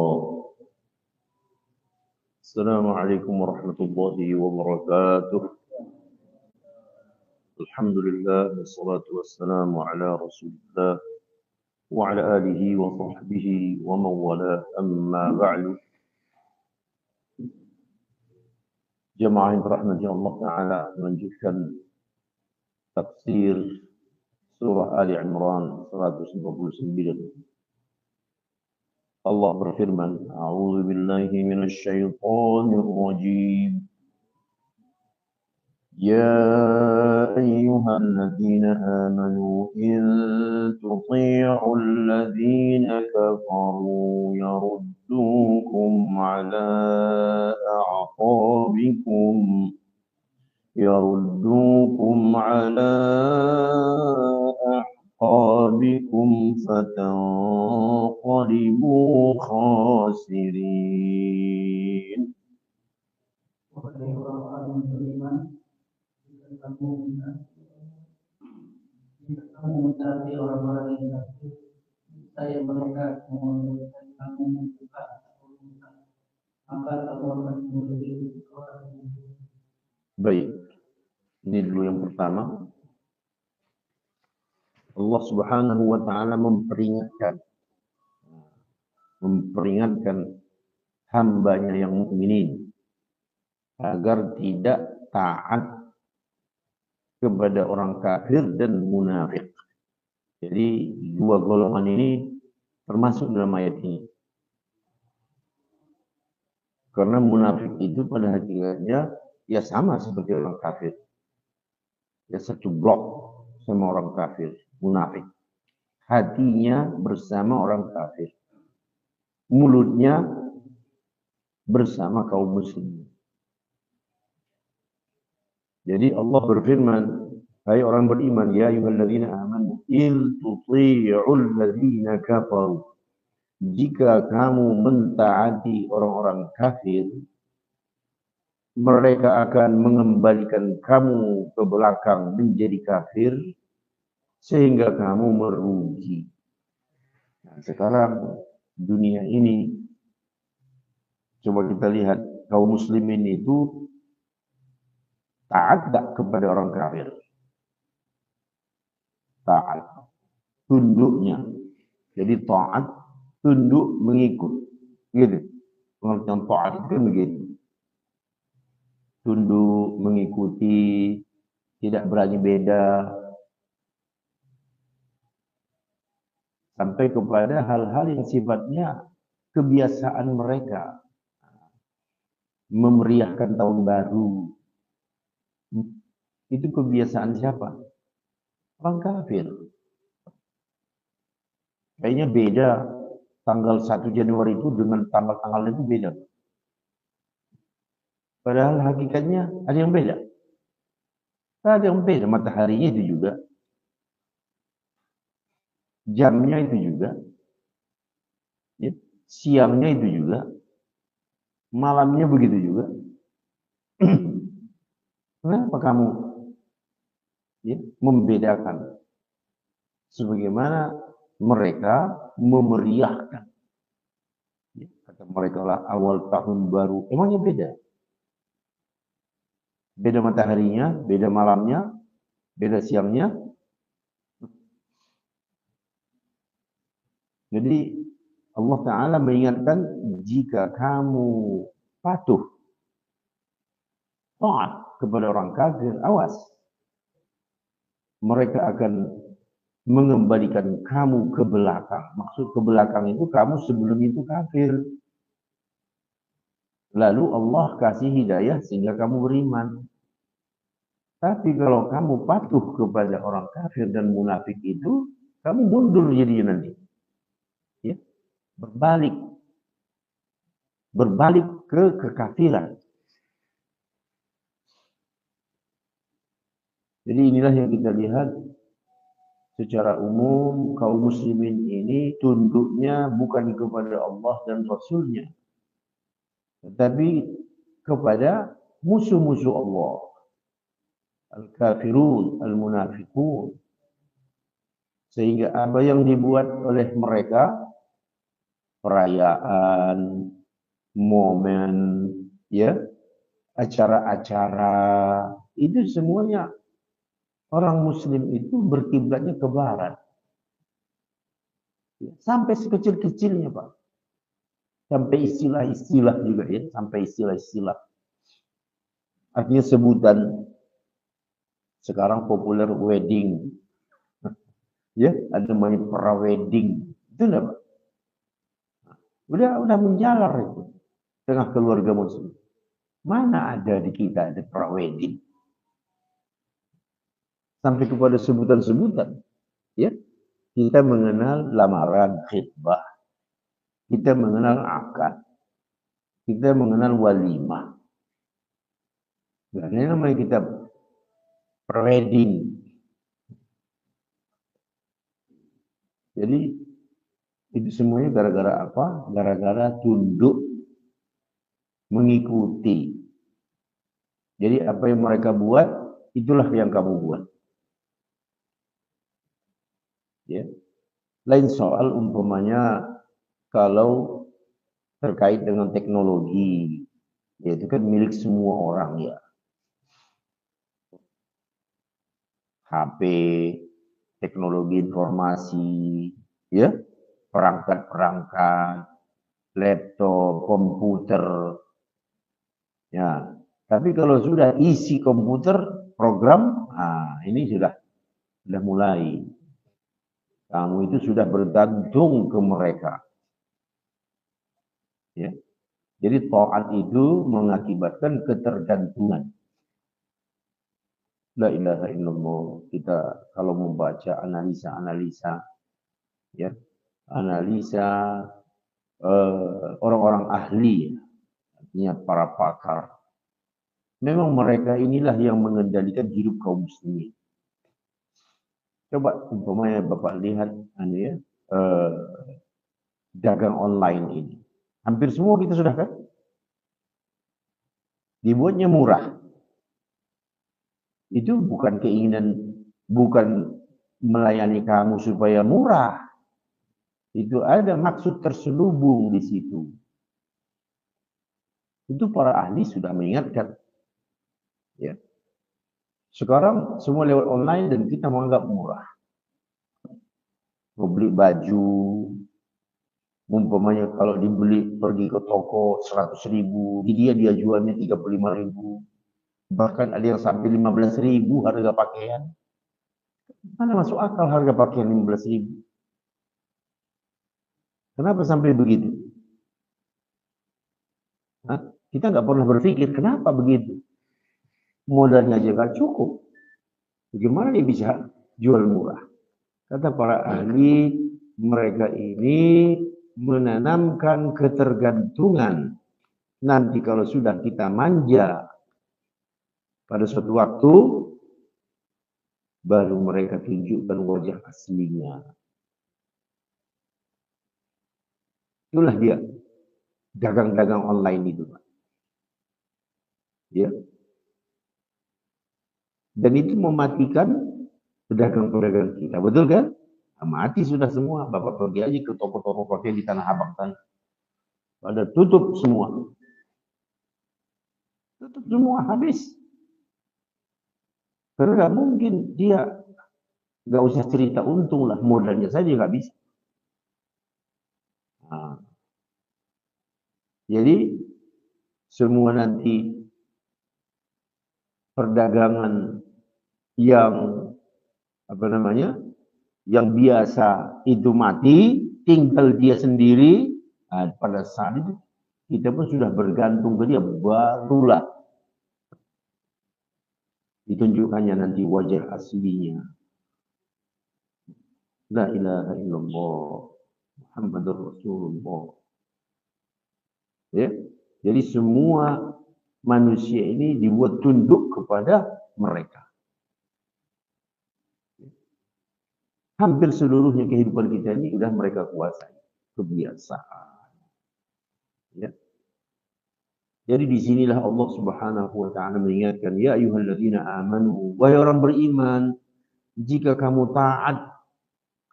الله. السلام عليكم ورحمة الله وبركاته. الحمد لله والصلاة والسلام على رسول الله وعلى آله وصحبه ومن والاه أما بعد. Jemaah yang dirahmati Allah Ta'ala, melanjutkan tafsir surah Ali Imran 129. Allah berfirman, A'udzu billahi minasy syaithanir rajim. Ya ayyuhalladzina amanu in tuti'ul ladzina kafaru yaruddukum ala a'qabikum أعقابكم فتنقلبوا خاسرين. Baik, ini dulu yang pertama. Allah Subhanahu wa Ta'ala memperingatkan hambanya yang mukminin agar tidak taat kepada orang kafir dan munafik. Jadi dua golongan ini termasuk dalam ayat ini. Karena munafik itu pada hakikatnya ya sama seperti orang kafir. Ya satu blok sama orang kafir, munafik. Hatinya bersama orang kafir. Mulutnya bersama kaum muslim. Jadi Allah berfirman, hai orang beriman, ya ayyuhalladzina amanu in tuti'ul ladzina kafaru. Jika kamu mentaati orang-orang kafir, mereka akan mengembalikan kamu ke belakang menjadi kafir sehingga kamu merugi. Nah, sekarang dunia ini coba kita lihat kaum muslimin itu taat tak kepada orang kafir? Taat, tunduknya. Jadi taat, tunduk, mengikut. Gitu. Pengertian taat itu kan begitu. Tunduk, mengikuti, tidak berani beda. Sampai kepada hal-hal yang sifatnya kebiasaan mereka. Memeriahkan tahun baru. Itu kebiasaan siapa? Orang kafir. Kayaknya beda. Tanggal 1 Januari itu dengan tanggal-tanggal itu beda. Padahal hakikatnya ada yang beda. Ada yang beda. Mataharinya itu juga. Jamnya itu juga. Ya. Siangnya itu juga. Malamnya begitu juga. Kenapa kamu membedakan? Sebagaimana mereka memeriahkan. Kata mereka lah awal tahun baru. Emangnya beda? Beda mataharinya, beda malamnya, beda siangnya. Jadi Allah Ta'ala mengingatkan jika kamu patuh taat kepada orang kafir, awas. Mereka akan mengembalikan kamu ke belakang. Maksud ke belakang itu kamu sebelum itu kafir. Lalu Allah kasih hidayah sehingga kamu beriman. Tapi kalau kamu patuh kepada orang kafir dan munafik itu, kamu mundur jadinya nanti. Ya. Berbalik ke kekafiran. Jadi inilah yang kita lihat secara umum kaum muslimin ini tunduknya bukan kepada Allah dan Rasulnya, tetapi kepada musuh-musuh Allah, al-kafirun, al-munafiqun. Sehingga apa yang dibuat oleh mereka perayaan, momen, ya, acara-acara, itu semuanya orang muslim itu berkiblatnya ke barat. Sampai sekecil-kecilnya, Pak. Sampai istilah-istilah juga ya, sampai istilah-istilah. Artinya sebutan sekarang populer wedding. Ya, ada namanya pra-wedding. Itu enggak, Pak? Udah menjalar itu tengah keluarga muslim. Mana ada di kita ada pra-wedding? Sampai kepada sebutan-sebutan. Ya, kita mengenal lamaran, khitbah. Kita mengenal akad. Kita mengenal walimah. Nah, ini namanya kita pre-wedding. Jadi itu semuanya gara-gara apa? Gara-gara tunduk mengikuti. Jadi apa yang mereka buat, itulah yang kamu buat. Ya. Lain soal umpamanya kalau terkait dengan teknologi, ya itu kan milik semua orang ya. HP, teknologi informasi, ya, perangkat-perangkat, laptop, komputer, ya. Tapi kalau sudah isi komputer, program, ini sudah mulai. Kamu itu sudah bergantung ke mereka. Ya. Jadi taat itu mengakibatkan ketergantungan. La ilaha illallah. Kita kalau membaca analisa-analisa, ya, analisa orang-orang ahli, artinya para pakar. Memang mereka inilah yang mengendalikan hidup kaum muslimin. Coba umpamanya Bapak lihat ya, dagang online ini. Hampir semua kita sudah kan? Dibuatnya murah. Itu bukan keinginan, bukan melayani kamu supaya murah. Itu ada maksud terselubung di situ. Itu para ahli sudah mengingatkan. Ya. Sekarang semua lewat online dan kita menganggap murah. Mau beli baju, umpamanya kalau dibeli pergi ke toko 100.000, di dia jualnya 35.000. Bahkan ada yang sampai 15.000 harga pakaian. Mana masuk akal harga pakaian 15.000? Kenapa sampai begitu? Kita nggak pernah berpikir kenapa begitu. Modalnya aja nggak cukup. Bagaimana dia bisa jual murah? Kata para ahli, mereka ini menanamkan ketergantungan. Nanti kalau sudah kita manja, pada suatu waktu, baru mereka tunjukkan wajah aslinya. Itulah dia, dagang-dagang online itu. Ya. Dan itu mematikan pedagang-pedagang kita, betul kan? Mati sudah semua. Bapak pergi aja ke toko-toko pakaian di Tanah Abang sana. Pada tutup semua. Tutup semua, habis. Karena nggak mungkin dia nggak usah cerita untung lah, modalnya saja nggak bisa. Jadi semua nanti perdagangan yang apa namanya, yang biasa itu mati, tinggal dia sendiri. Pada saat itu kita pun sudah bergantung ke dia, barulah ditunjukkannya nanti wajah aslinya. La ilaha illallah Muhammadur Rasulullah. Ya. Jadi semua manusia ini dibuat tunduk kepada mereka. Hampir seluruhnya kehidupan kita ini sudah mereka kuasai. Kebiasaan. Ya. Jadi disinilah Allah Subhanahu wa ta'ala mengingatkan, ya ayyuhalladzina amanu, wahai orang beriman, jika kamu taat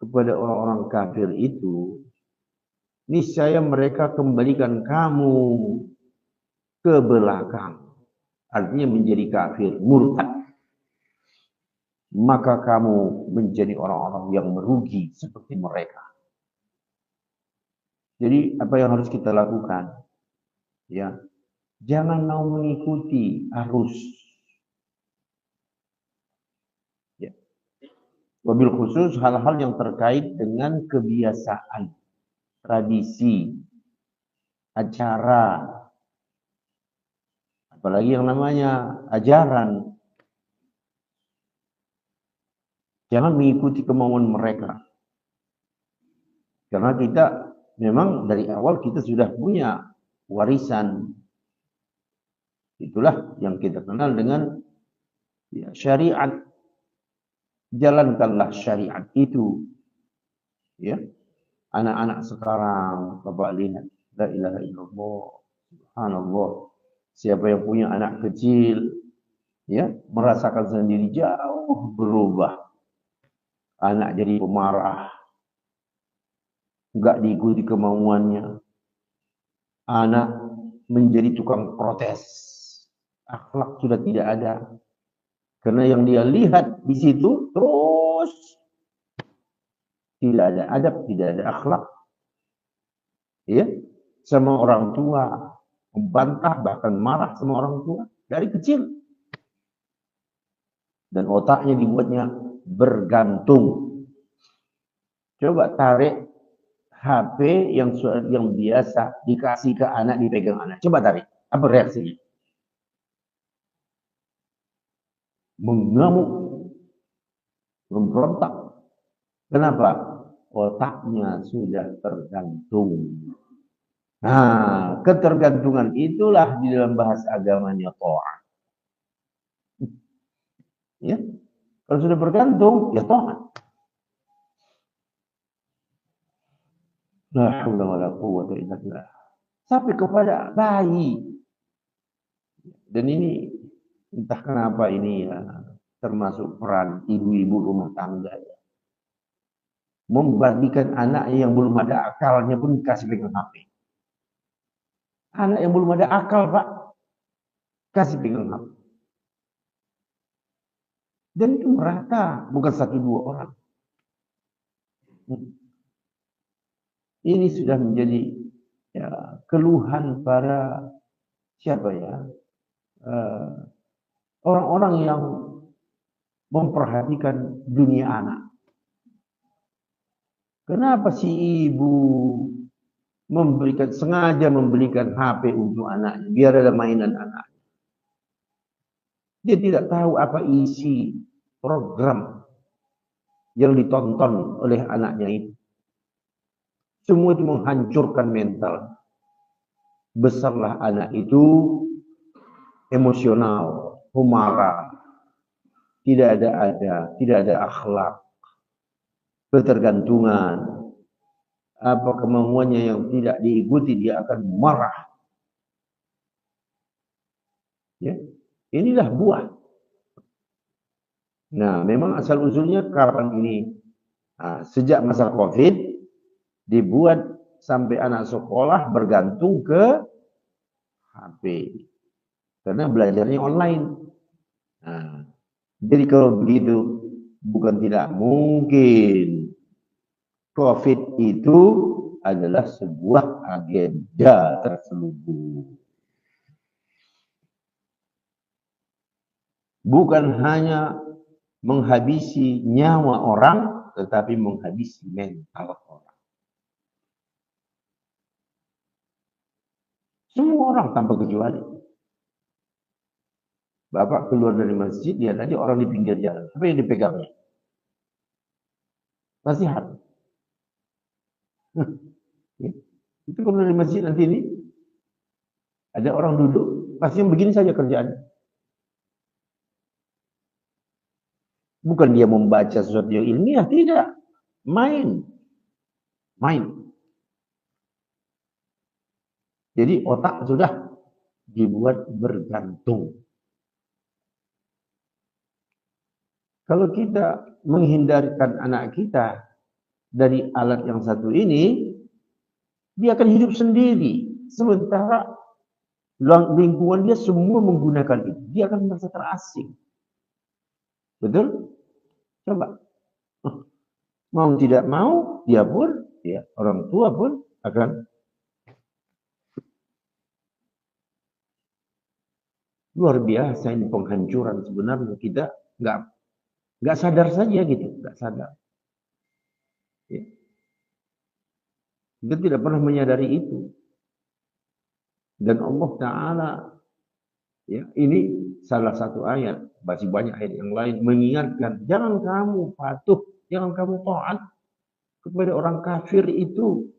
kepada orang-orang kafir itu, niscaya mereka kembalikan kamu ke belakang. Artinya menjadi kafir, murtad. Maka kamu menjadi orang-orang yang merugi seperti mereka. Jadi apa yang harus kita lakukan? Ya, jangan mau mengikuti arus. Ya. Wabil khusus hal-hal yang terkait dengan kebiasaan, tradisi, acara, apalagi yang namanya ajaran. Jangan mengikuti kemauan mereka. Karena kita memang dari awal kita sudah punya warisan. Itulah yang kita kenal dengan ya, syariat. Jalankanlah syariat itu. Ya, anak-anak sekarang, Bapak lihat, la ilaha illallah, subhanallah. Siapa yang punya anak kecil, ya, merasakan sendiri jauh berubah. Anak jadi pemarah, enggak diikuti kemauannya. Anak menjadi tukang protes. Akhlak sudah tidak ada. Karena yang dia lihat di situ terus tidak ada adab, tidak ada akhlak. Ya, sama orang tua, membantah bahkan marah sama orang tua dari kecil. Dan otaknya dibuatnya bergantung. Coba tarik HP yang biasa dikasih ke anak, dipegang anak. Coba tarik. Apa reaksinya? Mengamuk, memberontak. Kenapa? Otaknya sudah tergantung. Nah, ketergantungan itulah di dalam bahasa agamanya ta'at. Ya. Kalau sudah bergantung, ya ta'at. La haula wala quwwata illa billah. Sampai kepada bayi. Dan ini entah kenapa ini ya termasuk peran ibu-ibu rumah tangga ya. Membagikan anaknya yang belum ada akalnya pun kasih pegang HP. Anak yang belum ada akal, Pak, kasih pegang HP. Dan itu merata, bukan satu dua orang. Ini sudah menjadi ya, keluhan para siapa ya, orang-orang yang memperhatikan dunia anak. Kenapa si ibu sengaja memberikan HP untuk anaknya, biar ada mainan anak. Dia tidak tahu apa isi program yang ditonton oleh anaknya itu. Semua itu menghancurkan mental. Besarlah anak itu emosional, pemarah, tidak ada akhlak, ketergantungan. Apa kemauannya yang tidak diikuti, dia akan marah. Ya, inilah buah. Nah, memang asal usulnya kapan ini? Nah, sejak masa COVID dibuat sampai anak sekolah bergantung ke HP. Karena belajarnya online. Nah, jadi kalau begitu bukan tidak mungkin COVID itu adalah sebuah agenda terselubung. Bukan hanya menghabisi nyawa orang, tetapi menghabisi mental orang. Semua orang tanpa kecuali. Bapak keluar dari masjid, lihat aja orang di pinggir jalan. Apa yang dipegangnya? Nasihat. Itu kalau dari masjid nanti ini ada orang duduk, pasti yang begini saja kerjaannya. Bukan dia membaca sesuatu yang ilmiah, tidak. Main. Jadi otak sudah dibuat bergantung. Kalau kita menghindarkan anak kita dari alat yang satu ini, Dia akan hidup sendiri. Sementara lingkungan dia semua menggunakan itu. Dia akan merasa terasing. Betul? Coba. Mau tidak mau, dia pun, ya, orang tua pun akan luar biasa ini penghancuran sebenarnya. Kita nggak sadar saja gitu, nggak sadar. Ya. Kita tidak pernah menyadari itu. Dan Allah Ta'ala, ya, ini salah satu ayat, masih banyak ayat yang lain, mengingatkan, jangan kamu patuh, jangan kamu taat kepada orang kafir itu.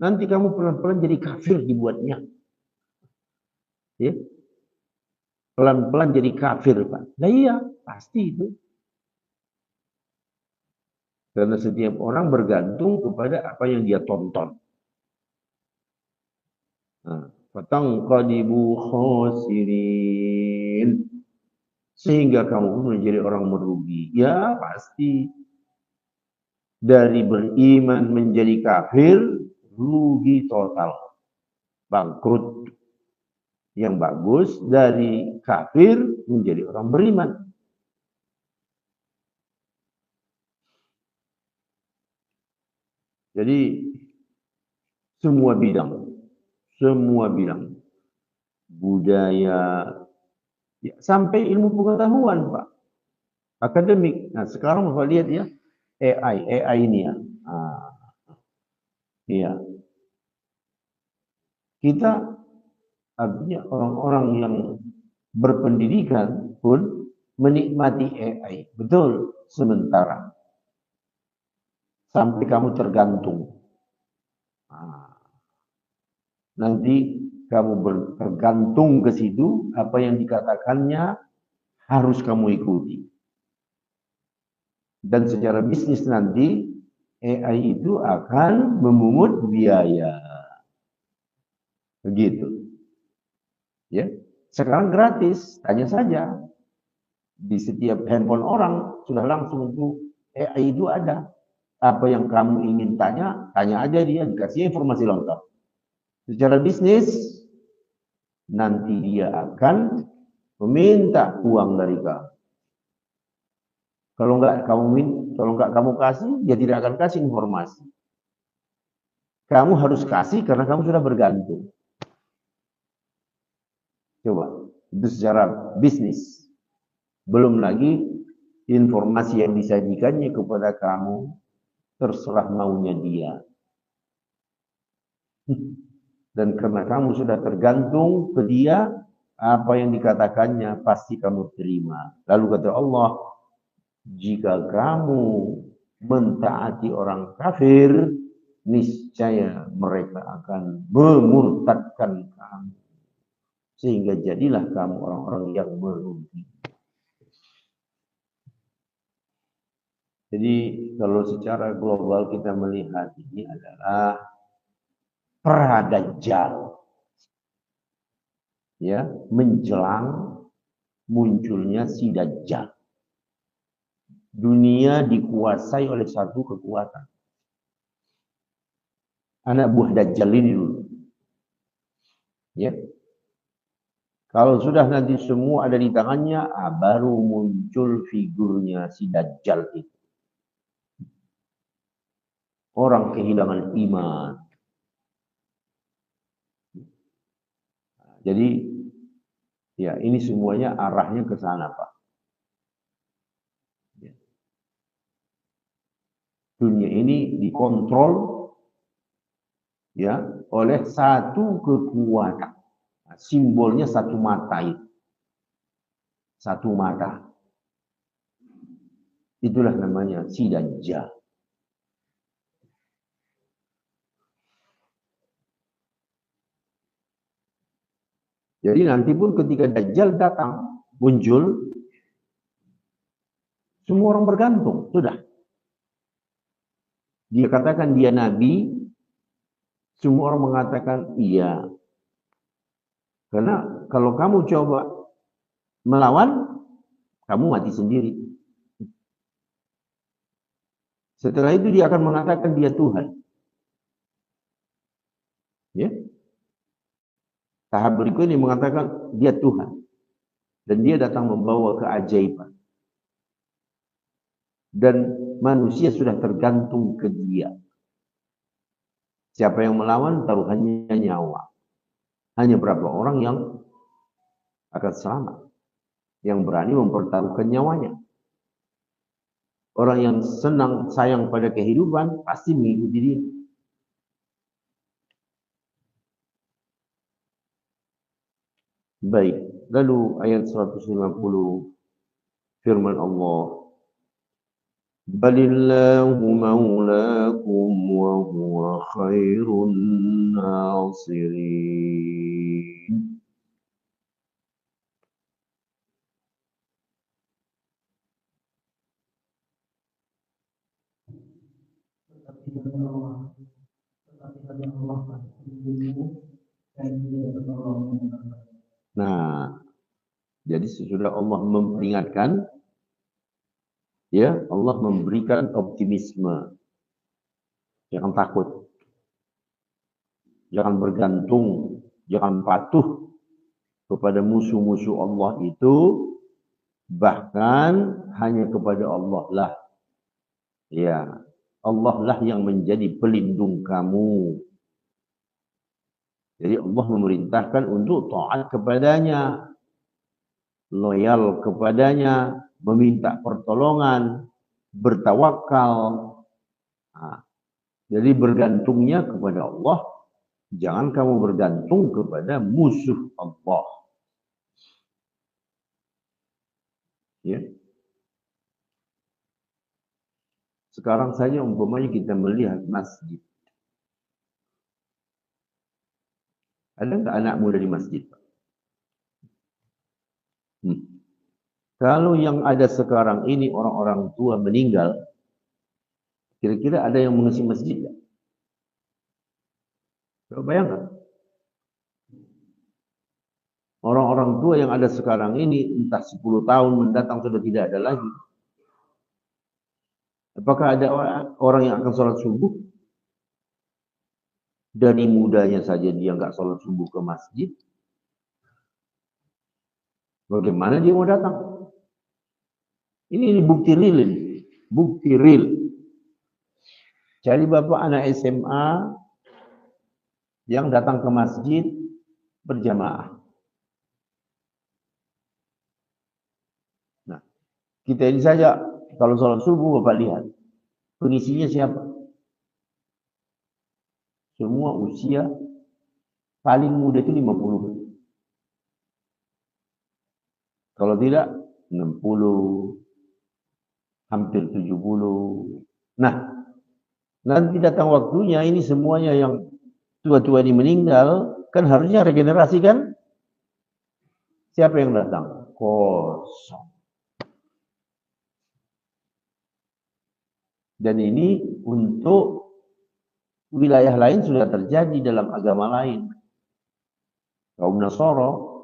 Nanti kamu pelan-pelan jadi kafir dibuatnya. Ya. Pelan-pelan jadi kafir, Pak. Nah iya, pasti itu. Karena setiap orang bergantung kepada apa yang dia tonton. Fatangqadibu khasirin. Sehingga kamu menjadi orang merugi. Ya pasti. Dari beriman menjadi kafir, rugi total. Bangkrut. Yang bagus, dari kafir menjadi orang beriman. Jadi, semua bidang, budaya, ya, sampai ilmu pengetahuan, Pak, akademik. Nah, sekarang Bapak lihat ya, AI ini ya. Iya. Kita artinya orang-orang yang berpendidikan pun menikmati AI. Betul, sementara. Sampai kamu tergantung. Nanti kamu tergantung ke situ, apa yang dikatakannya harus kamu ikuti. Dan secara bisnis nanti, AI itu akan memungut biaya. Begitu. Ya. Sekarang gratis, tanya saja. Di setiap handphone orang sudah langsung itu AI itu ada. Apa yang kamu ingin tanya, tanya aja dia, dikasih informasi lengkap. Secara bisnis, nanti dia akan meminta uang dari kamu. Kalau enggak kamu kasih, dia tidak akan kasih informasi. Kamu harus kasih karena kamu sudah bergantung. Coba, itu secara bisnis. Belum lagi informasi yang disajikannya kepada kamu terserah maunya dia. Dan karena kamu sudah tergantung ke dia, apa yang dikatakannya pasti kamu terima. Lalu kata Allah, jika kamu mentaati orang kafir, niscaya mereka akan memurtadkan kamu. Sehingga jadilah kamu orang-orang yang merugi. Jadi kalau secara global kita melihat ini adalah pra-Dajjal. Ya, menjelang munculnya si Dajjal. Dunia dikuasai oleh satu kekuatan. Anak buah Dajjal ini dulu. Ya. Kalau sudah nanti semua ada di tangannya, baru muncul figurnya si Dajjal itu. Orang kehilangan iman. Jadi, ya ini semuanya arahnya ke sana, Pak. Ya. Dunia ini dikontrol ya oleh satu kekuatan. Nah, simbolnya satu mata itu. Satu mata. Itulah namanya si Dajjal. Jadi nanti pun ketika Dajjal datang, muncul, semua orang bergantung, sudah. Dia katakan dia nabi, semua orang mengatakan iya. Karena kalau kamu coba melawan, kamu mati sendiri. Setelah itu dia akan mengatakan dia Tuhan. Ya. Tahap berikutnya mengatakan dia Tuhan. Dan dia datang membawa keajaiban. Dan manusia sudah tergantung ke dia. Siapa yang melawan, taruhannya nyawa. Hanya berapa orang yang akan selamat. Yang berani mempertaruhkan nyawanya. Orang yang senang, sayang pada kehidupan, pasti mengikuti dia. Baik, lalu ayat 150 firman Allah, Balillahu maulakum wa huwa khairun nasirin. Nah, jadi sesudah Allah memperingatkan, ya, Allah memberikan optimisme. Jangan takut. Jangan bergantung, jangan patuh kepada musuh-musuh Allah itu, bahkan hanya kepada Allah lah. Ya, Allah lah yang menjadi pelindung kamu. Jadi Allah memerintahkan untuk taat kepadanya, loyal kepadanya, meminta pertolongan, bertawakal. Nah, jadi bergantungnya kepada Allah, jangan kamu bergantung kepada musuh Allah. Ya. Sekarang saja umpamanya kita melihat masjid. Ada nggak anak muda di masjid? Kalau yang ada sekarang ini orang-orang tua meninggal, kira-kira ada yang mengisi masjid nggak? Coba bayangkan. Orang-orang tua yang ada sekarang ini, entah 10 tahun mendatang sudah tidak ada lagi. Apakah ada orang yang akan sholat subuh? Dari mudanya saja dia nggak sholat subuh ke masjid. Bagaimana dia mau datang? Ini bukti real ini. Bukti real. Cari bapak anak SMA yang datang ke masjid berjamaah. Nah, kita ini saja kalau sholat subuh bapak lihat. Pengisinya siapa? Semua usia paling muda itu 50. Kalau tidak 60, hampir 70. Nah, nanti datang waktunya ini semuanya yang tua-tua ini meninggal, kan harusnya regenerasi kan? Siapa yang datang? Kosong. Dan ini untuk wilayah lain sudah terjadi dalam agama lain. Kaum Nasoro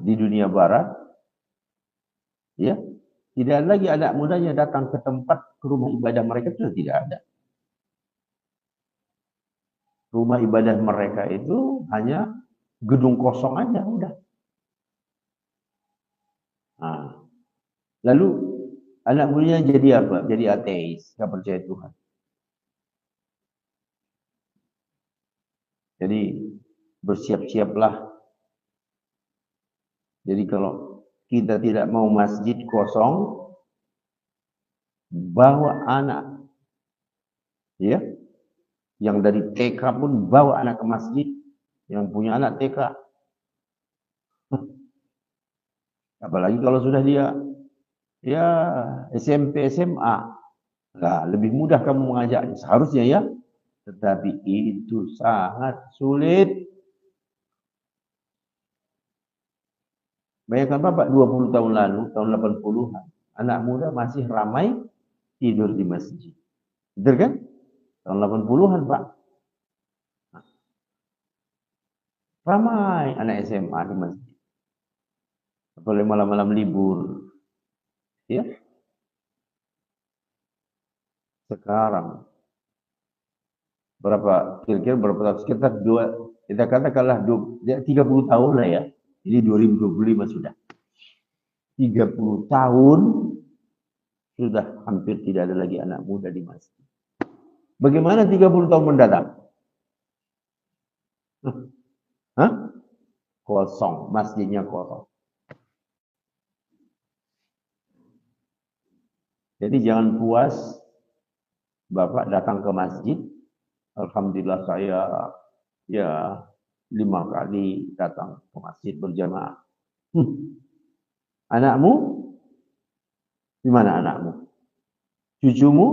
di dunia barat, ya, tidak lagi anak mudanya datang ke tempat ke rumah ibadah mereka, sudah tidak ada. Rumah ibadah mereka itu hanya gedung kosong aja, udah. Nah, lalu anak mudanya jadi apa? Jadi ateis, nggak percaya Tuhan. Jadi bersiap-siaplah. Jadi kalau kita tidak mau masjid kosong, bawa anak, ya, yang dari TK pun bawa anak ke masjid, yang punya anak TK. Apalagi kalau sudah dia, ya, SMP, SMA, nah, lebih mudah kamu mengajaknya, seharusnya ya. Tetapi itu sangat sulit. Bayangkan Bapak 20 tahun lalu, tahun 80-an, anak muda masih ramai tidur di masjid. Betul kan? Tahun 80-an, Pak. Ramai anak SMA di masjid. Apalagi malam-malam libur. Ya. Sekarang berapa kira-kira berapa tahun? Sekitar kita katakanlah 30 tahun lah ya. Jadi 2025 sudah. 30 tahun sudah hampir tidak ada lagi anak muda di masjid. Bagaimana 30 tahun mendatang? Hah? Kosong, masjidnya kosong. Jadi jangan puas Bapak datang ke masjid. Alhamdulillah saya ya 5 kali datang ke masjid berjamaah. Anakmu? Di mana anakmu? Cucumu?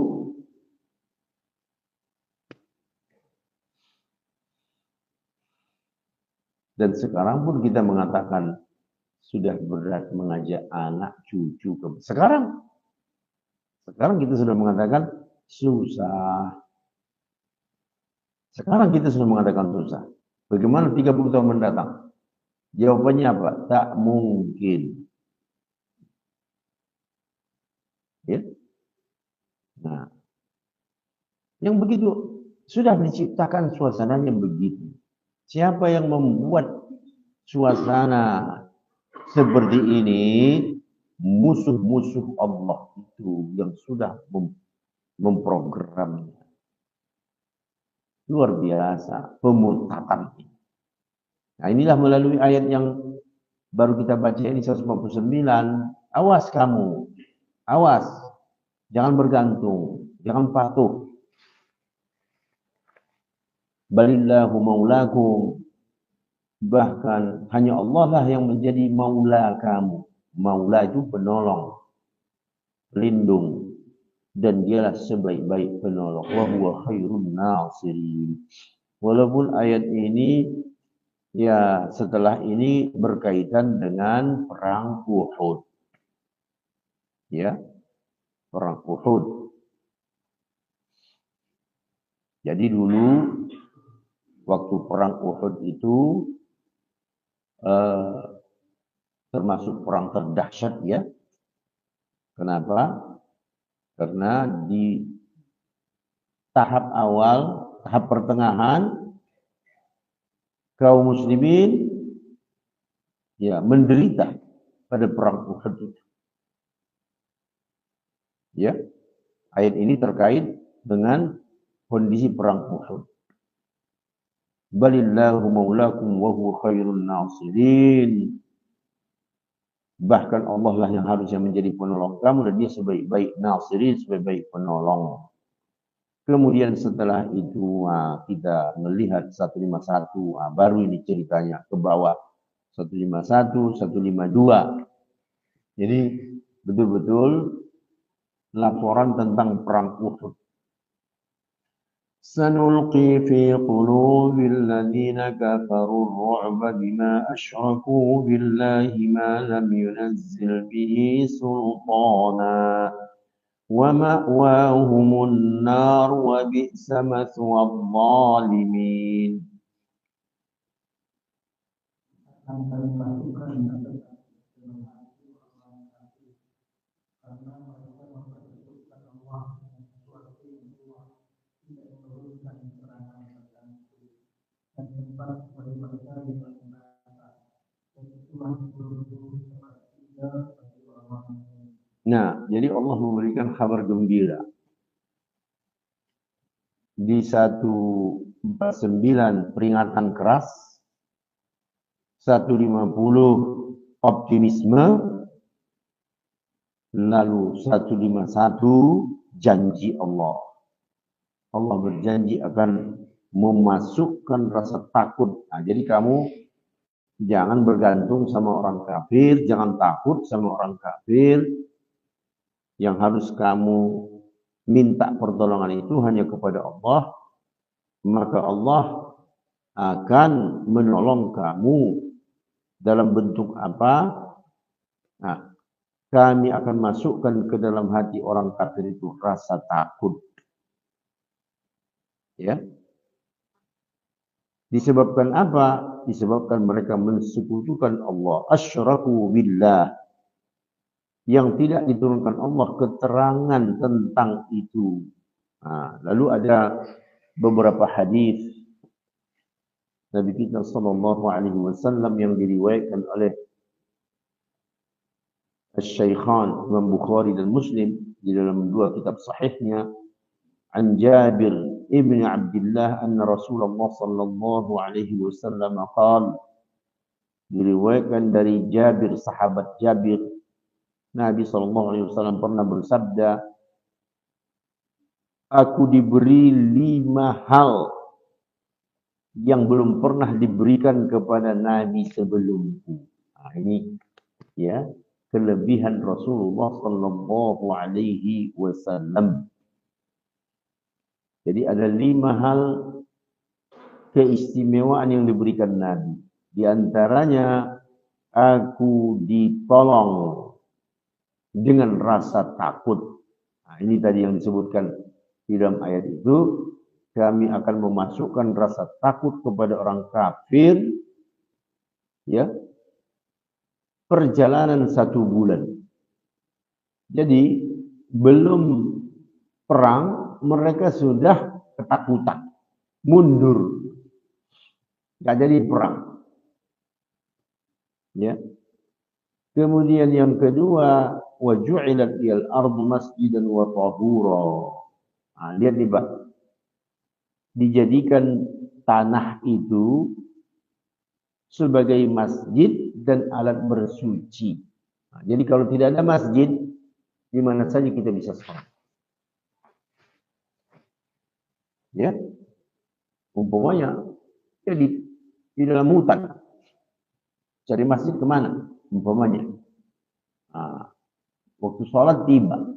Dan sekarang pun kita mengatakan sudah berat mengajak anak cucu ke sekarang kita sudah mengatakan susah. Sekarang kita sudah mengatakan susah. Bagaimana 30 tahun mendatang? Jawabannya apa? Tak mungkin. Ya? Nah, yang begitu sudah diciptakan suasananya begitu. Siapa yang membuat suasana seperti ini? Musuh-musuh Allah itu yang sudah memprogramnya. Luar biasa pemurtadan. Nah, inilah melalui ayat yang baru kita baca ini 159. Awas kamu, awas, jangan bergantung, jangan patuh. Balillahu maulakum. Bahkan hanya Allah lah yang menjadi maula kamu. Maula itu penolong, pelindung, dan dialah sebaik-baik penolong. Wa huwa khairun nasirin. Walaupun ayat ini ya setelah ini berkaitan dengan perang Uhud. Ya, perang Uhud. Jadi dulu waktu perang Uhud itu termasuk perang terdahsyat ya. Kenapa? Karena di tahap awal, tahap pertengahan, kaum muslimin ya menderita pada perang Uhud itu. Ya, ayat ini terkait dengan kondisi perang Uhud. Balillahu maulakum wa huwa khairun nasirin. Bahkan Allah lah yang harusnya menjadi penolong kamu dan dia sebaik-baik nasirin, sebaik-baik penolong. Kemudian setelah itu kita melihat 151, baru ini ceritanya ke bawah 151, 152. Jadi betul-betul laporan tentang perang Uhud. سنلقي في قلوب الذين كفروا الرعب بما أشركوا بالله ما لم ينزل به سلطانا ومأواهم النار وبئس مثوى الظالمين. Nah, jadi Allah memberikan kabar gembira. Di 149 peringatan keras, 150 optimisme, lalu 151 janji Allah. Allah berjanji akan memasukkan rasa takut. Nah, jadi kamu jangan bergantung sama orang kafir, jangan takut sama orang kafir. Yang harus kamu minta pertolongan itu hanya kepada Allah, maka Allah akan menolong kamu dalam bentuk apa? Nah, kami akan masukkan ke dalam hati orang kafir itu rasa takut. Ya. Disebabkan apa? Disebabkan mereka mensekutukan Allah. Asyraku billah. Yang tidak diturunkan Allah keterangan tentang itu. Nah, lalu ada beberapa hadis Nabi kita sallallahu alaihi wasallam yang diriwayatkan oleh Asy-Syaikhan Imam Bukhari dan Muslim di dalam dua kitab sahihnya an Jabir ibn Abdullah anna Rasulullah sallallahu alaihi wasallam qala, diriwayatkan dari Jabir, sahabat Jabir, Nabi sallallahu alaihi wasallam pernah bersabda, aku diberi 5 hal yang belum pernah diberikan kepada Nabi sebelumku. Nah, ini ya kelebihan Rasulullah sallallahu alaihi wasallam. Jadi ada 5 hal keistimewaan yang diberikan Nabi. Di antaranya aku ditolong dengan rasa takut. Nah, ini tadi yang disebutkan di dalam ayat itu, kami akan memasukkan rasa takut kepada orang kafir, ya, perjalanan 1 bulan. Jadi belum perang mereka sudah ketakutan, mundur, nggak jadi perang. Ya. Kemudian yang kedua, wa ju'ilat liyal ardu masjidan wa tahura. Nah, lihat nih Pak, dijadikan tanah itu sebagai masjid dan alat bersuci. Nah, jadi kalau tidak ada masjid, di mana saja kita bisa sholat. Ya, umpamanya jadi di dalam hutan, cari masjid kemana? Umpamanya, nah, waktu sholat tiba,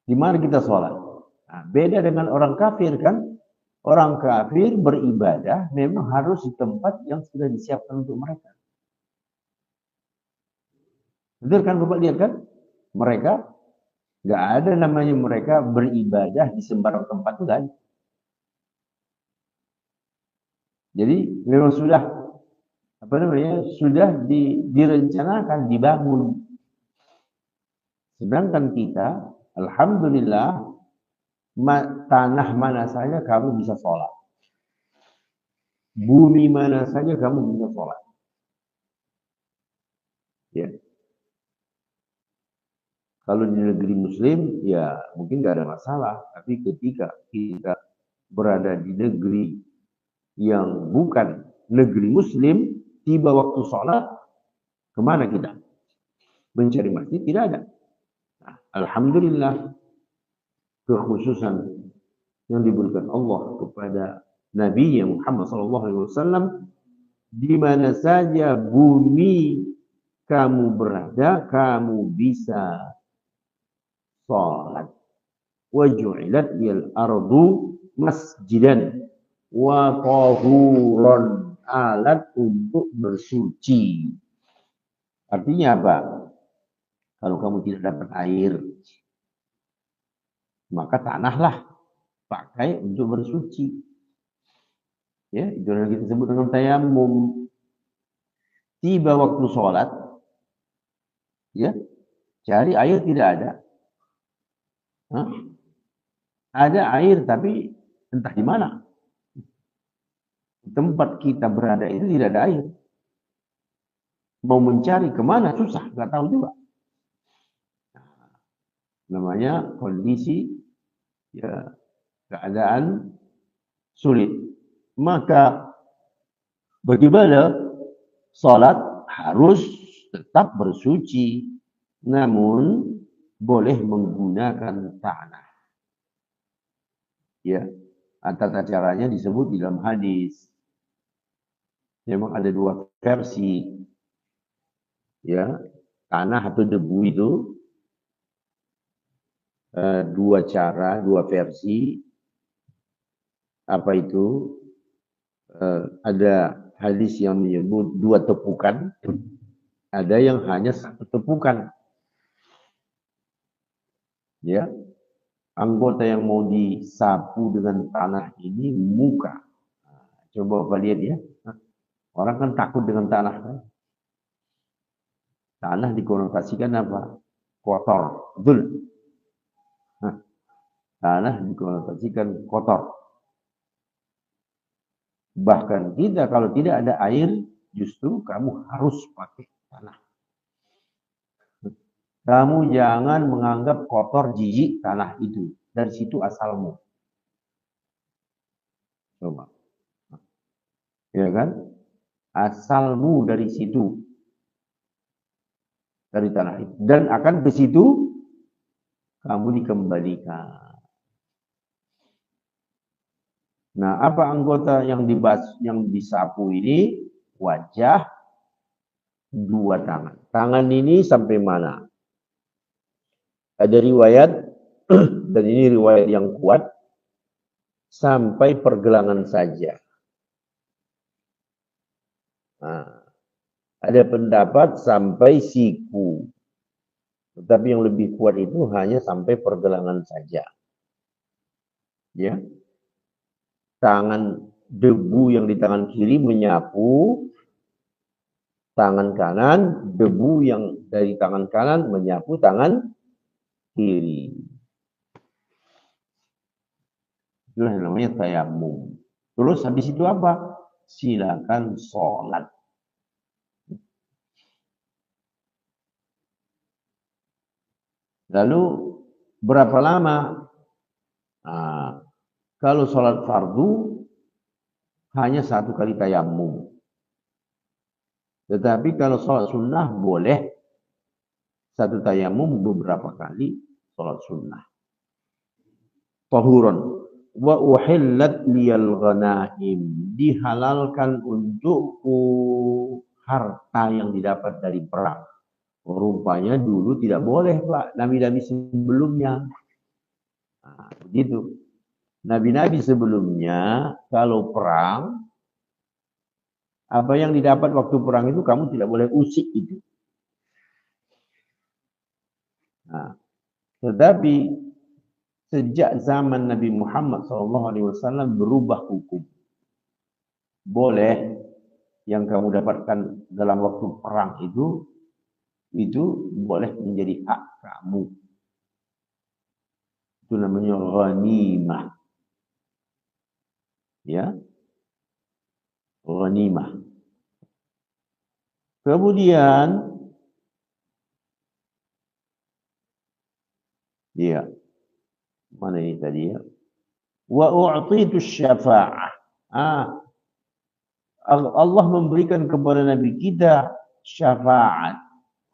di mana kita sholat? Nah, beda dengan orang kafir kan? Orang kafir beribadah memang harus di tempat yang sudah disiapkan untuk mereka. Betul kan Bapak lihat kan? Mereka nggak ada namanya mereka beribadah di sembarang tempat itu kan? Jadi memang sudah sudah direncanakan, dibangun. Sedangkan kita, alhamdulillah, tanah mana saja kamu bisa sholat. Bumi mana saja kamu bisa sholat. Ya. Kalau di negeri muslim, ya mungkin nggak ada masalah. Tapi ketika kita berada di negeri yang bukan negeri muslim, tiba waktu sholat, kemana kita? Mencari masjid, tidak ada. Nah, alhamdulillah, kekhususan yang diberikan Allah kepada Nabi Muhammad SAW, di mana saja bumi kamu berada, kamu bisa sholat. Wa ju'ilat liyal ardu masjidan wa tahuran, alat untuk bersuci. Artinya apa? Kalau kamu tidak dapat air, maka tanahlah pakai untuk bersuci. Ya, itu yang kita sebut dengan tayamum. Tiba waktu sholat, ya, cari air tidak ada. Hah? Ada air tapi entah di mana. Tempat kita berada itu tidak ada air. Mau mencari kemana susah, nggak tahu juga. Namanya kondisi ya keadaan sulit. Maka bagaimana? Salat harus tetap bersuci, namun boleh menggunakan tanah. Ya, tata caranya disebut di dalam hadis. Memang ada 2 versi. Ya, tanah atau debu itu 2 cara, 2 versi. Apa itu? Ada hadis yang menyebut 2 tepukan, ada yang hanya 1 tepukan. Ya, anggota yang mau disapu dengan tanah ini muka. Coba Bapak lihat ya. Orang kan takut dengan tanah kan. Tanah dikonotasikan apa? Kotor. Betul. Nah, Tanah dikonotasikan kotor. Bahkan kita kalau tidak ada air, justru kamu harus pakai tanah. Kamu jangan menganggap kotor jijik tanah itu. Dari situ asalmu. Coba. Ya kan? Asalmu dari situ. Dari tanah itu. Dan akan ke situ kamu dikembalikan. Nah, apa anggota yang disapu ini? Wajah, dua tangan. Tangan ini sampai mana? Ada riwayat, dan ini riwayat yang kuat, sampai pergelangan saja. Nah, ada pendapat sampai siku. Tetapi yang lebih kuat itu hanya sampai pergelangan saja. Ya. Tangan debu yang di tangan kiri menyapu tangan kanan, debu yang dari tangan kanan menyapu tangan kiri. Itulah yang namanya tayamum. Terus habis itu apa? Silakan sholat. Lalu berapa lama? Nah, kalau sholat fardu hanya satu kali tayamum. Tetapi kalau sholat sunnah boleh satu tayamum beberapa kali sholat sunnah. Tahuran. Wa uhillat liyal ghanaim. Dihalalkan untukku harta yang didapat dari perang. Rupanya dulu tidak boleh, Pak. Nabi-nabi sebelumnya. Nah, begitu. Nabi-nabi sebelumnya, kalau perang, apa yang didapat waktu perang itu kamu tidak boleh usik itu. Nah, tetapi sejak zaman Nabi Muhammad SAW berubah hukum. Boleh yang kamu dapatkan dalam waktu perang itu boleh menjadi hak kamu. Itu namanya ghanimah. Ya, ghanimah. Kemudian, ya, mana ini tadi ya? Wa u'titu syafa'ah. Allah memberikan kepada Nabi kita syafaat.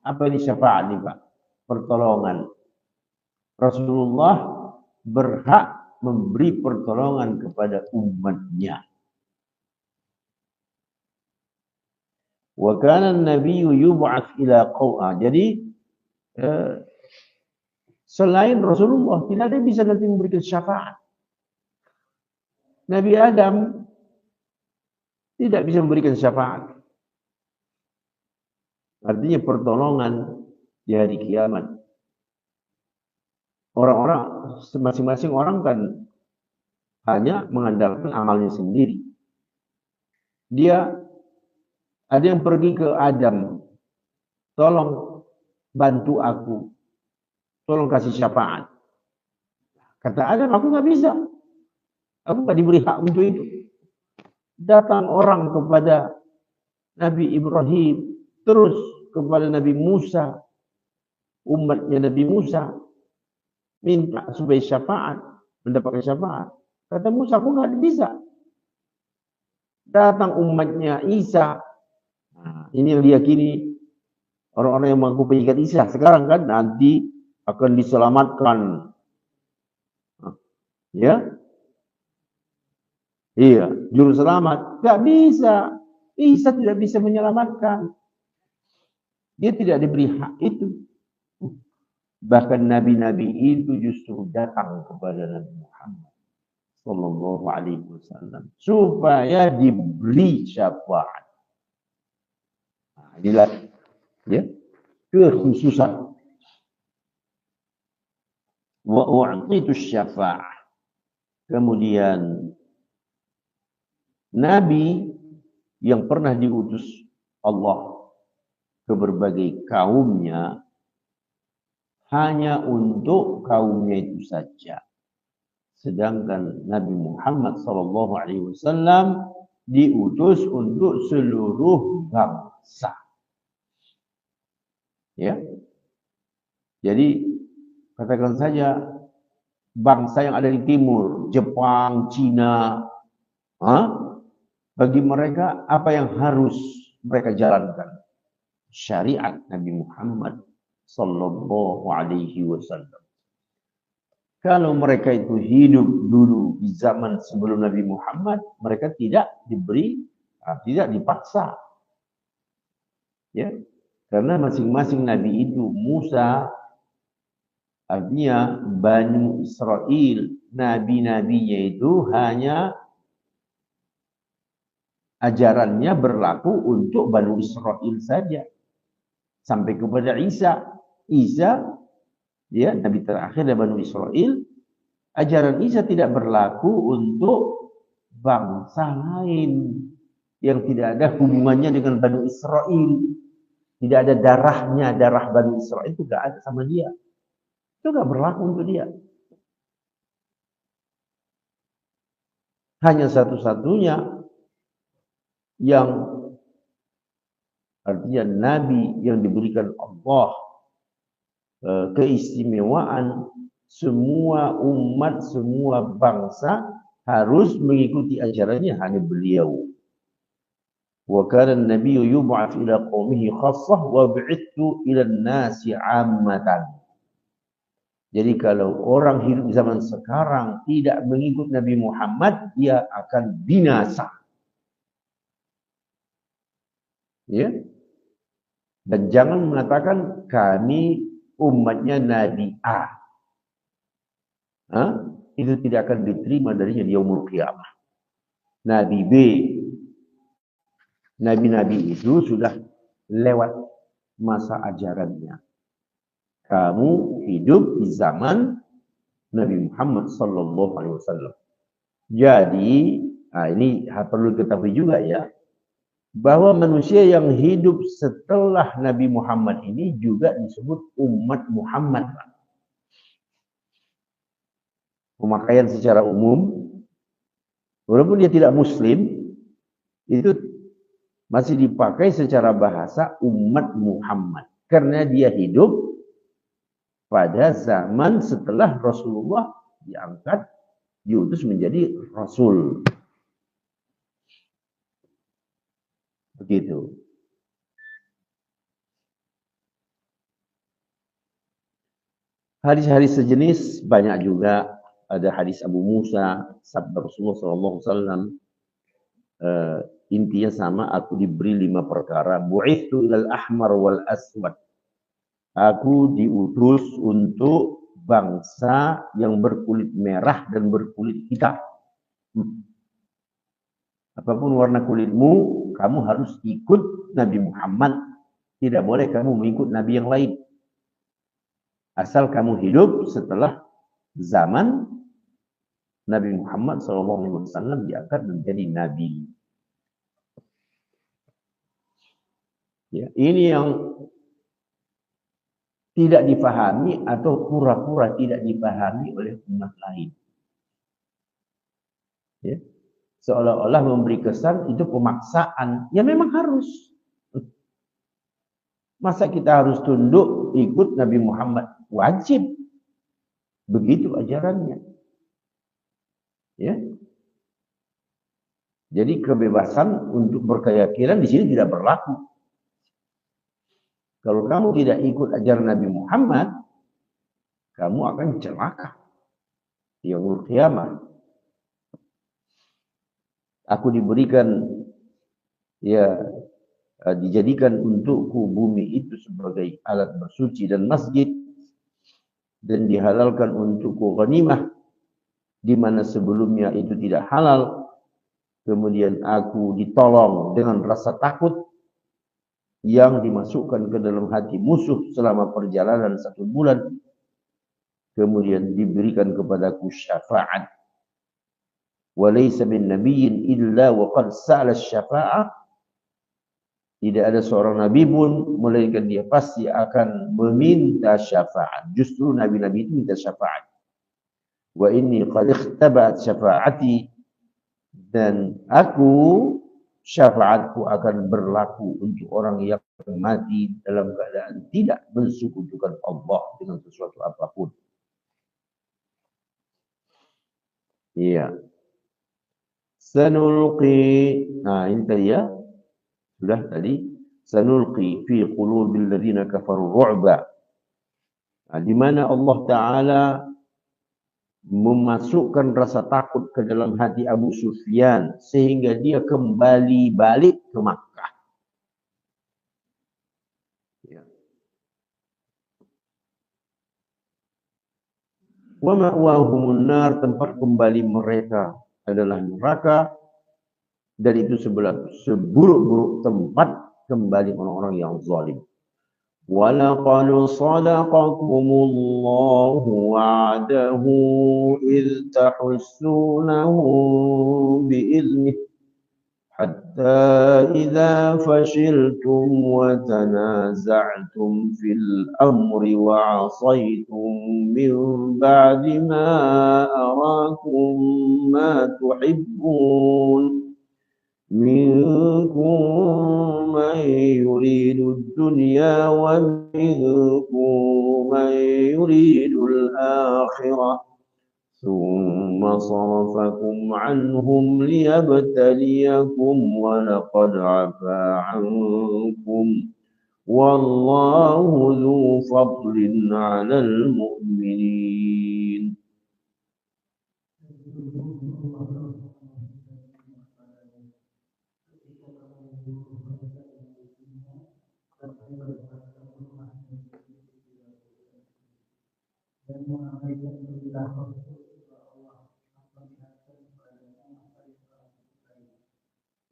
Apa ini syafaat nih Pak? Pertolongan. Rasulullah berhak memberi pertolongan kepada umatnya. Wa kana an-nabiyyu yub'ats ila qau'a. Jadi selain Rasulullah tidak ada yang bisa nanti memberikan syafaat. Nabi Adam tidak bisa memberikan syafaat. Artinya pertolongan di hari kiamat. Orang-orang, masing-masing orang kan hanya mengandalkan amalnya sendiri. Dia ada yang pergi ke Adam, tolong bantu aku, tolong kasih syafaat. Kata Adam, aku nggak bisa, aku nggak diberi hak untuk itu. Datang orang kepada Nabi Ibrahim, terus kepada Nabi Musa, umatnya Nabi Musa, minta supaya syafaat, mendapatkan syafaat. Kata Musa, aku nggak bisa. Datang umatnya Isa. Nah, ini yang diyakini orang-orang yang mengaku pengikat Isa. Sekarang kan nanti akan diselamatkan. Ya, iya, juru selamat. Nggak bisa. Isa tidak bisa menyelamatkan. Dia tidak diberi hak itu. Bahkan nabi-nabi itu justru datang kepada Nabi Muhammad Sallallahu Alaihi Wasallam supaya diberi syafaat. Nah, inilah ya kekhususan. Wa u'titu syafa'ah. Kemudian Nabi yang pernah diutus Allah ke berbagai kaumnya hanya untuk kaumnya itu saja. Sedangkan Nabi Muhammad SAW diutus untuk seluruh bangsa. Ya, jadi katakan saja bangsa yang ada di timur, Jepang, Cina, bagi mereka apa yang harus mereka jalankan? Syariat Nabi Muhammad sallallahu alaihi wasallam. Kalau mereka itu hidup dulu di zaman sebelum Nabi Muhammad, mereka tidak tidak dipaksa. Ya, karena masing-masing nabi itu, Musa artinya Bani Israel, nabi-nabinya itu hanya ajarannya berlaku untuk Bani Israel saja. Sampai kepada Isa. Isa, ya, nabi terakhir dari Bani Israel. Ajaran Isa tidak berlaku untuk bangsa lain yang tidak ada hubungannya dengan Bani Israel. Tidak ada darahnya, darah Bani Israel itu tidak ada sama dia. Itu tidak berlaku untuk dia. Hanya satu-satunya yang artinya Nabi yang diberikan Allah keistimewaan, semua umat, semua bangsa harus mengikuti ajarannya, hanya beliau. Wa kana an-nabiyyu yub'ats ila qaumihi khassah wa bu'ithu ila an-nasi 'ammatan. Jadi kalau orang hidup di zaman sekarang tidak mengikut Nabi Muhammad, dia akan binasa. Ya. Dan jangan mengatakan kami umatnya Nabi A. Itu tidak akan diterima darinya di yaumul qiyamah. Nabi B. Nabi-nabi itu sudah lewat masa ajarannya. Kamu hidup di zaman Nabi Muhammad sallallahu alaihi wasallam. Jadi, ini perlu ketahui juga ya, bahwa manusia yang hidup setelah Nabi Muhammad ini juga disebut umat Muhammad. Pemakaian secara umum, walaupun dia tidak muslim, itu masih dipakai secara bahasa umat Muhammad. Karena dia hidup pada zaman setelah Rasulullah diangkat, diutus menjadi Rasul. Begitu. Hadis-hadis sejenis banyak juga. Ada hadis Abu Musa, sabda Rasulullah SAW, intinya sama, aku diberi 5 perkara. Bu'ithu ilal ahmar wal aswad. Aku diutus untuk bangsa yang berkulit merah dan berkulit hitam. Apapun warna kulitmu, kamu harus ikut Nabi Muhammad. Tidak boleh kamu mengikut Nabi yang lain. Asal kamu hidup setelah zaman Nabi Muhammad SAW diangkat menjadi Nabi. Ya, ini yang tidak dipahami atau pura-pura tidak dipahami oleh umat lain. Ya. Seolah-olah memberi kesan itu pemaksaan. Ya memang harus. Masa kita harus tunduk ikut Nabi Muhammad? Wajib. Begitu ajarannya. Ya. Jadi kebebasan untuk berkeyakinan di sini tidak berlaku. Kalau kamu tidak ikut ajaran Nabi Muhammad, kamu akan celaka di yaumul qiyamah. Aku diberikan, ya, dijadikan untukku bumi itu sebagai alat bersuci dan masjid, dan dihalalkan untukku ghanimah di mana sebelumnya itu tidak halal. Kemudian aku ditolong dengan rasa takut yang dimasukkan ke dalam hati musuh selama perjalanan 1 bulan. Kemudian diberikan kepadaku syafaat. Walaysa bin nabiyyin illa wa qad sa'ala syafa'ah. Tidak ada seorang nabi pun melainkan dia pasti akan meminta syafaat. Justru nabi-nabi itu minta syafaat. Wa inni qad ikhtabat syafaati, dan syafaatku akan berlaku untuk orang yang mati dalam keadaan tidak mensekutukan Allah dengan sesuatu apapun. Iya. Sanulqi. Nah, ini tadi ya. Sudah tadi. Sanulqi fi qulubil ladzina kafaru ru'ba. Nah, di mana Allah Ta'ala memasukkan rasa takut ke dalam hati Abu Sufyan sehingga dia kembali balik ke Makkah. Ya. Wa ma'wahumun nar, tempat kembali mereka adalah neraka, dan itu seburuk-buruk tempat kembali orang-orang yang zalim. وَلَقَدْ صَدَقَكُمُ اللَّهُ وَعْدَهُ إِذْ تَحُسُّونَهُم بِإِذْنِهِ حَتَّى إِذَا فَشِلْتُمْ وَتَنَازَعْتُمْ فِي الْأَمْرِ وَعَصَيْتُم مِّن بَعْدِ مَا أَرَاكُم مَّا تُحِبُّونَ منكم من يريد الدنيا ومنكم من يريد الآخرة ثم صرفكم عنهم ليبتليكم ولقد عفا عنكم والله ذو فضل على المؤمنين.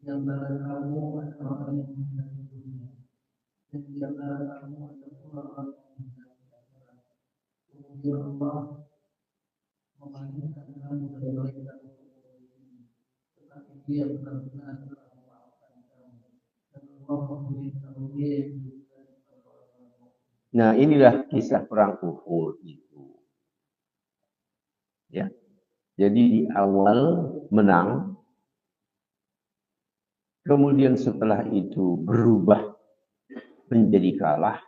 Yang kamu orang yang kamu orang Allah memanggilkan kamu dari mereka, tetapi dia benar-benar memaafkan kamu dan Allah memberitahu dia. Nah, inilah kisah perang Uhud itu. Ya. Jadi di awal menang, kemudian setelah itu berubah menjadi kalah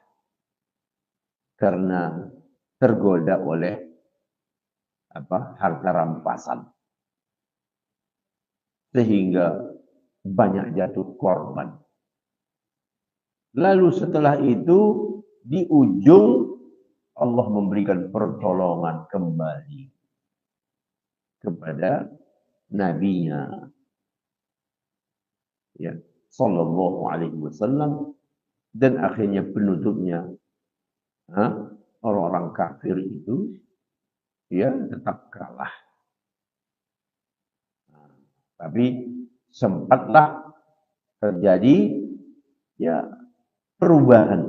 karena tergoda oleh harta rampasan, sehingga banyak jatuh korban. Lalu setelah itu di ujung Allah memberikan pertolongan kembali kepada nabinya, ya, sallallahu alaihi wasallam, dan akhirnya penutupnya orang-orang kafir itu ya tetap kalah. Tapi sempatlah terjadi ya perubahan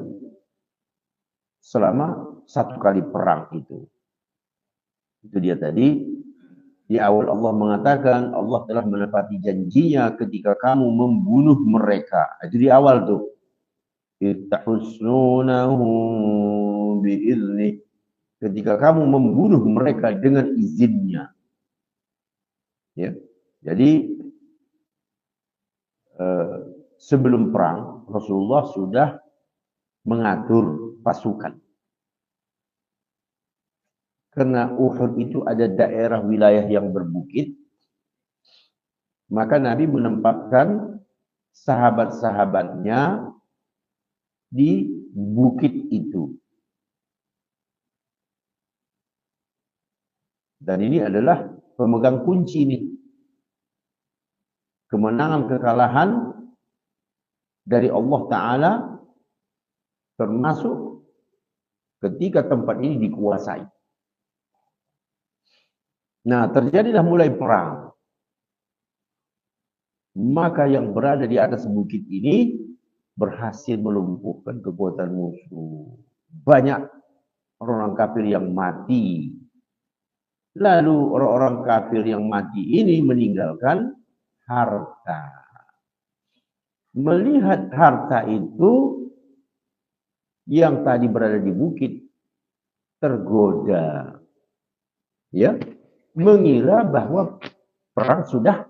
selama satu kali perang itu. Itu dia tadi. Di awal Allah mengatakan Allah telah menepati janjinya ketika kamu membunuh mereka. Itu di awal tuh. Ittahusnunahum bi'izni. Ketika kamu membunuh mereka dengan izinnya. Ya. Jadi sebelum perang Rasulullah sudah mengatur pasukan. Karena Uhud itu ada daerah wilayah yang berbukit, maka Nabi menempatkan sahabat-sahabatnya di bukit itu. Dan ini adalah pemegang kunci nih. Kemenangan kekalahan dari Allah Ta'ala, termasuk ketika tempat ini dikuasai. Nah, terjadilah mulai perang. Maka yang berada di atas bukit ini berhasil melumpuhkan kekuatan musuh. Banyak orang-orang kafir yang mati. Lalu orang-orang kafir yang mati ini meninggalkan harta. Melihat harta itu yang tadi berada di bukit tergoda. Ya. mengira bahwa perang sudah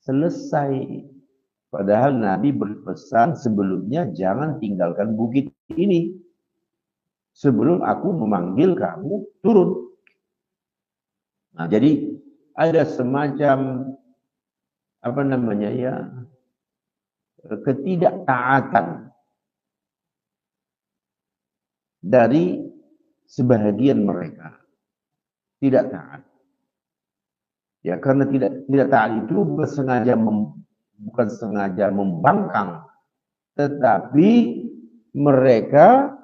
selesai. Padahal Nabi berpesan sebelumnya, jangan tinggalkan bukit ini sebelum aku memanggil kamu turun. Nah, jadi ada semacam ketidaktaatan dari sebahagian mereka. Tidak taat. Ya, karena tidak taat itu bukan sengaja membangkang, tetapi mereka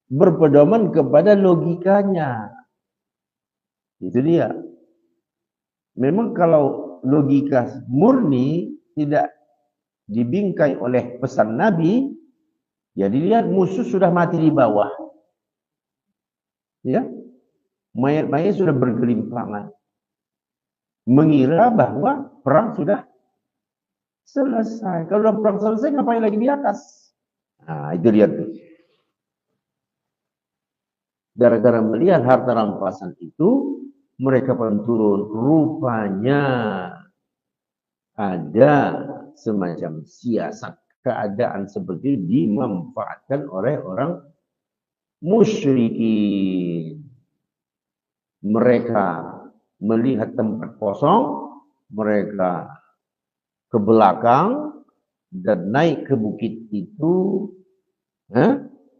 berpedoman kepada logikanya. Itu dia. Memang kalau logika murni tidak dibingkai oleh pesan Nabi, ya dilihat musuh sudah mati di bawah. Ya, mayat-mayat sudah bergelimpangan. Mengira bahwa perang sudah selesai. Kalau sudah perang selesai, ngapain lagi di atas? Nah, itu lihat tuh. Gara-gara melihat harta rampasan itu, mereka pun turun. Rupanya ada semacam siasat keadaan seperti dimanfaatkan oleh orang musyrikin. Mereka melihat tempat kosong, mereka ke belakang dan naik ke bukit itu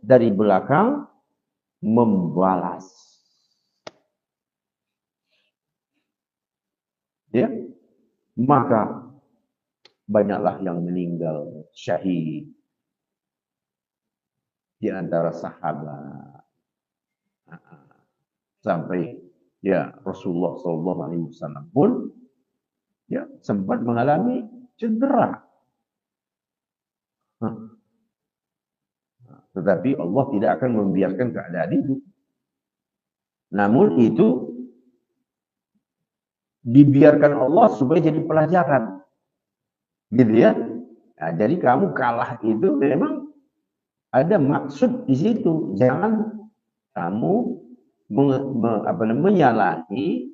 dari belakang membalas. Ya, maka banyaklah yang meninggal syahid di antara sahabat. Sampai ya Rasulullah SAW pun ya sempat mengalami cedera. Tetapi Allah tidak akan membiarkan keadaan itu. Namun itu dibiarkan Allah supaya jadi pelajaran. Gitu ya. Nah, jadi kamu kalah itu memang ada maksud di situ. Jangan kamu menyalahi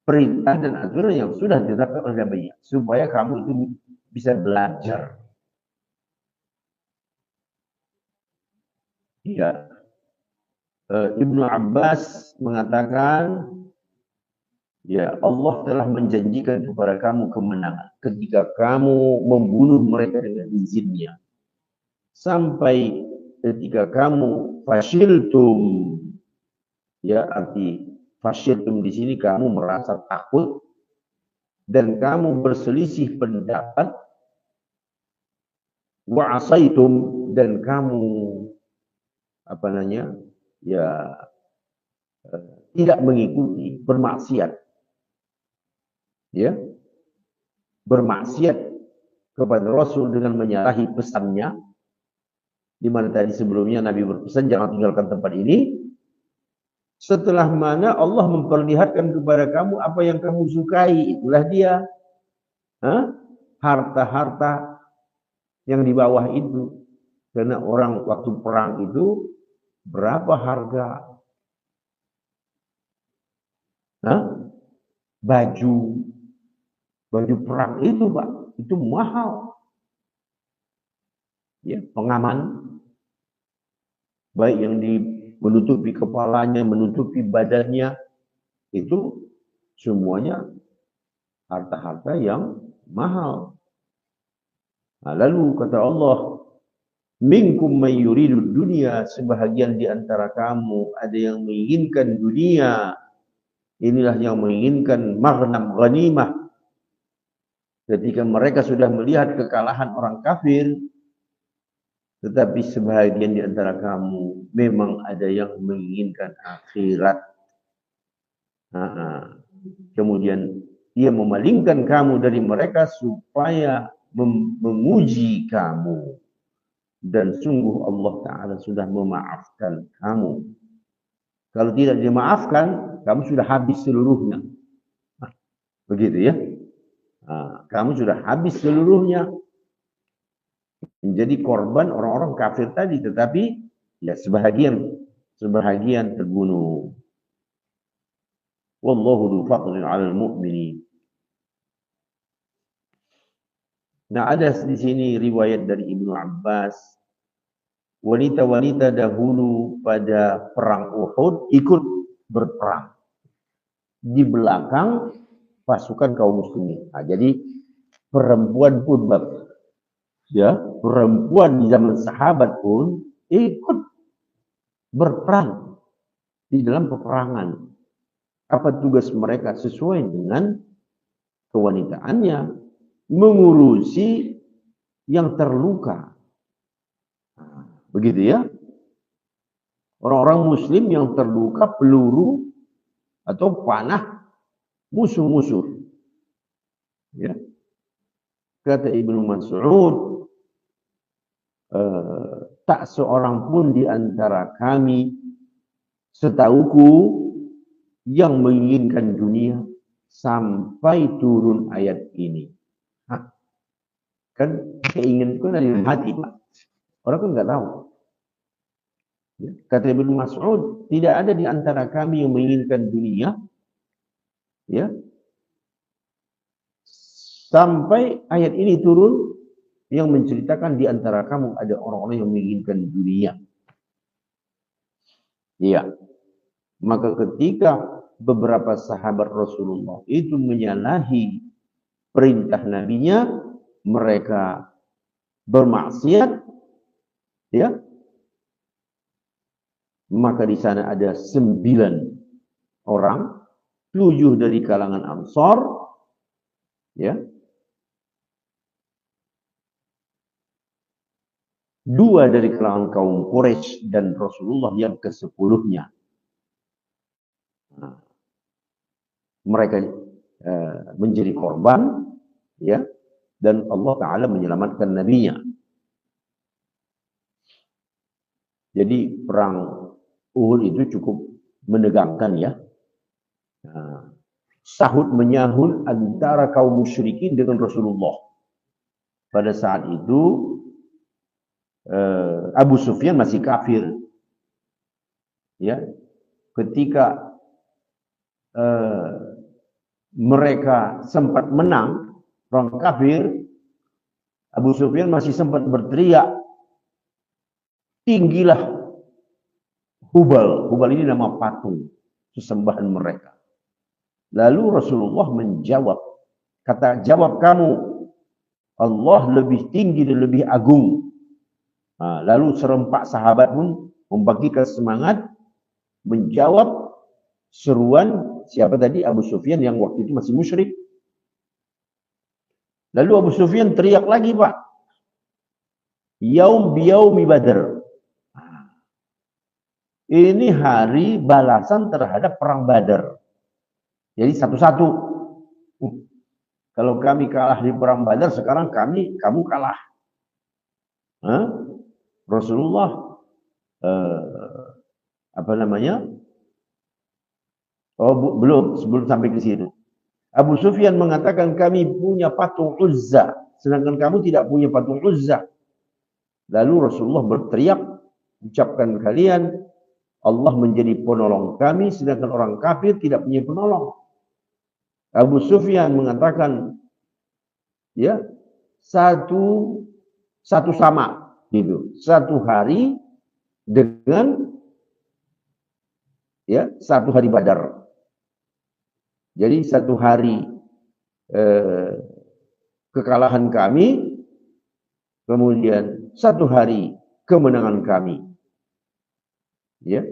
perintah dan aturan yang sudah ditetapkan oleh Nabi, supaya kamu itu bisa belajar. Ya, Ibnu Abbas mengatakan, ya Allah telah menjanjikan kepada kamu kemenangan ketika kamu membunuh mereka dengan izinnya. Sampai ketika kamu fasyiltum, ya arti fasyiltum di sini kamu merasa takut dan kamu berselisih pendapat, wa asaitum dan kamu tidak mengikuti, bermaksiat, ya, bermaksiat kepada Rasul dengan menyalahi pesannya, di mana tadi sebelumnya Nabi berpesan jangan tinggalkan tempat ini. Setelah mana Allah memperlihatkan kepada kamu apa yang kamu sukai, itulah dia harta-harta yang di bawah itu. Karena orang waktu perang itu berapa harga baju perang itu, Pak, itu mahal. Ya, pengaman baik yang menutupi kepalanya, menutupi badannya, itu semuanya harta-harta yang mahal. Nah, lalu kata Allah, minkum may yuridud dunya, sebahagian di antara kamu ada yang menginginkan dunia. Inilah yang menginginkan maghnam ghanimah. Ketika mereka sudah melihat kekalahan orang kafir, tetapi sebahagian di antara kamu memang ada yang menginginkan akhirat. Kemudian ia memalingkan kamu dari mereka supaya menguji kamu. Dan sungguh Allah Ta'ala sudah memaafkan kamu. Kalau tidak dimaafkan, kamu sudah habis seluruhnya. Begitu ya. Kamu sudah habis seluruhnya. Menjadi korban orang-orang kafir tadi. Tetapi ya sebahagian terbunuh. Wallahu dzu fadlin 'alal mu'minin. Nah, ada di sini riwayat dari Ibnu Abbas, wanita-wanita dahulu pada perang Uhud ikut berperang di belakang pasukan kaum muslimin. Nah, jadi perempuan pun ya, perempuan di zaman sahabat pun ikut berperang di dalam peperangan. Apa tugas mereka sesuai dengan kewanitaannya, mengurusi yang terluka. Begitu ya. Orang-orang muslim yang terluka peluru atau panah musuh-musuh. Ya. Kata Ibnu Mas'ud, tak seorang pun di antara kami setauku yang menginginkan dunia sampai turun ayat ini. Hah, kan keinginan itu dari hati, Pak. Orang kan nggak tahu. Ya. Kata Ibnu Mas'ud, tidak ada di antara kami yang menginginkan dunia, ya, sampai ayat ini turun yang menceritakan di antara kamu ada orang-orang yang menginginkan dunia. Iya. Maka ketika beberapa sahabat Rasulullah itu menyalahi perintah nabinya, mereka bermaksiat, ya, maka di sana ada 9 orang, 7 dari kalangan Ansar, ya, 2 dari kalangan kaum Quraisy dan Rasulullah yang ke-10-nya. Nah, mereka menjadi korban, ya, dan Allah Ta'ala menyelamatkan nabinya. Jadi perang Uhud itu cukup menegangkan, ya. Nah, sahut menyahut antara kaum musyrikin dengan Rasulullah. Pada saat itu Abu Sufyan masih kafir, ya. Ketika mereka sempat menang orang kafir, Abu Sufyan masih sempat berteriak, tinggilah Hubal. Hubal ini nama patung sesembahan mereka. Lalu Rasulullah menjawab, kata jawab kamu, Allah lebih tinggi dan lebih agung. Nah, lalu serempak sahabat pun membangkitkan semangat menjawab seruan siapa tadi? Abu Sufyan yang waktu itu masih musyrik. Lalu Abu Sufyan teriak lagi, Pak, yaum biyaumi Badr. Ini hari balasan terhadap perang Badar. Jadi satu-satu. Kalau kami kalah di perang Badar, sekarang kamu kalah. Hah? Rasulullah apa namanya? Oh, belum, sebelum sampai ke situ. Abu Sufyan mengatakan kami punya patung Uzza, sedangkan kamu tidak punya patung Uzza. Lalu Rasulullah berteriak, ucapkan kalian Allah menjadi penolong kami, sedangkan orang kafir tidak punya penolong. Abu Sufyan mengatakan, ya, satu sama, gitu. Satu hari dengan, ya, satu hari Badar. Jadi satu hari kekalahan kami, kemudian satu hari kemenangan kami. Ya,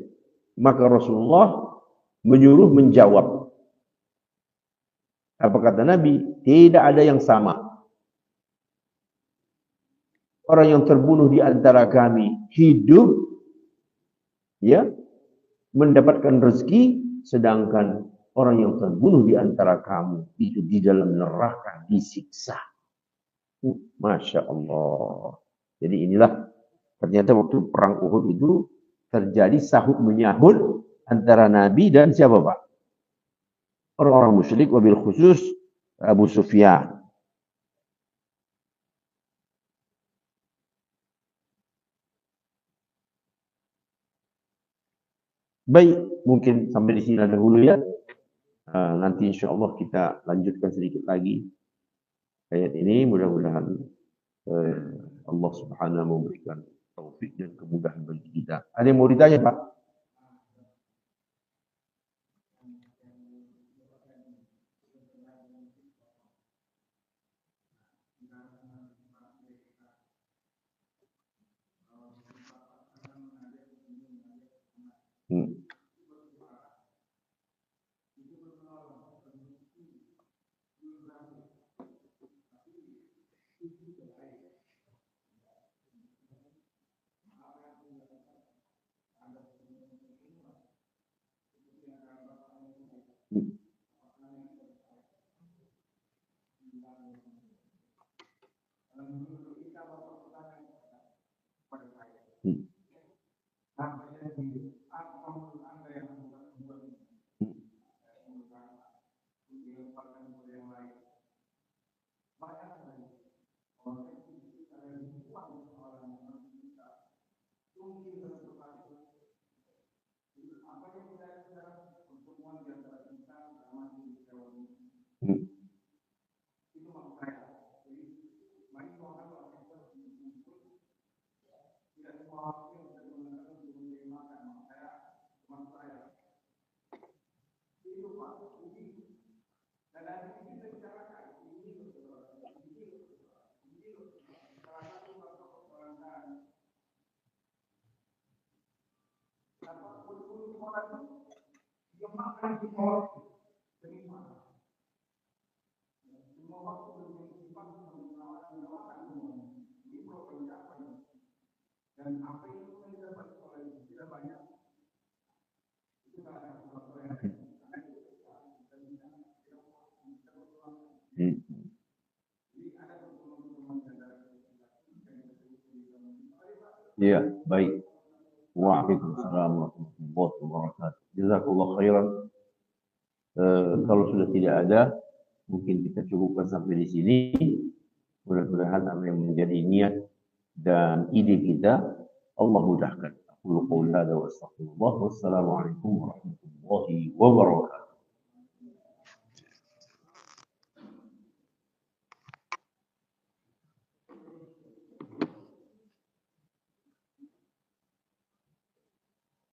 maka Rasulullah menyuruh menjawab. Apa kata Nabi? Tidak ada yang sama. Orang yang terbunuh di antara kami hidup, ya, mendapatkan rezeki, sedangkan orang yang terbunuh di antara kamu itu di dalam neraka disiksa. Masya Allah. Jadi inilah ternyata waktu perang Uhud itu terjadi sahut menyahut antara Nabi dan siapa, Pak? Orang-orang musyrik, wabil khusus Abu Sufyan. Baik, mungkin sampai di sini dahulu, ya. Nanti insya Allah kita lanjutkan sedikit lagi ayat ini. Mudah-mudahan Allah Subhanahu memberikan taufik dan kemudahan bagi kita. Ada yang mau ditanya, Pak? Hmm. Hmm. Hmm. Hmm. Hmm. Ya, baik. Waalaikumsalam warahmatullahi wabarakatuh. Jazakallah khairan. Kalau sudah tidak ada, mungkin kita cukupkan sampai di sini. Mudah-mudahan apa yang menjadi niat dan ide kita Allah mudahkan. Aku qouli hadza wa astaghfirullah. Wassalamualaikum warahmatullahi wabarakatuh.